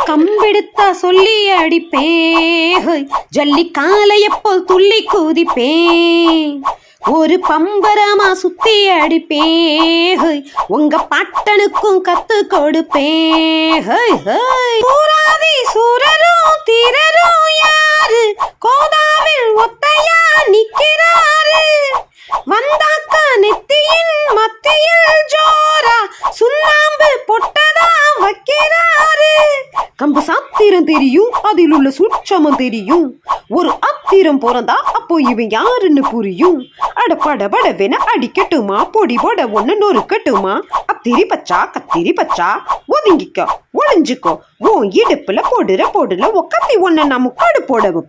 கம்பெடுத்தா சொல்லி அடிப்பேன், ஜல்லி காலையப்போல் துள்ளி குதிப்பேன், ஒரு பம்பரமா சுத்தி அடிப்பேன், உங்க பாட்டனுக்கும் கத்து கொடுப்பேன். பூராதி சூரரும் தீரரும் யாரு, கோதாவில் ஒத்தையா நிக்கிறாரு, வந்தாக்க நெத்தியின் மத்தியில் ஜோரா சுண்ணாம்பு பொட்டதா வைக்கிறாரு. கம்பு சாத்திரம் தெரியும், அதில் உள்ள சூட்சமம் தெரியும், ஒரு அத்திரம் பிறந்தா அப்போ இவன் யாருன்னு புரியும். அடப்படபடவென அடிக்கட்டுமா, பொடி போட ஒண்ணு நொறுக்கட்டுமா, அத்திரி பச்சா கத்திரி பச்சா, ஒதுங்கிக்கோ ஒளிஞ்சுக்கோ, உன் இடுப்புல போடுற ஒக்கத்தி ஒண்ணு நான் முக்காடு போடவும்.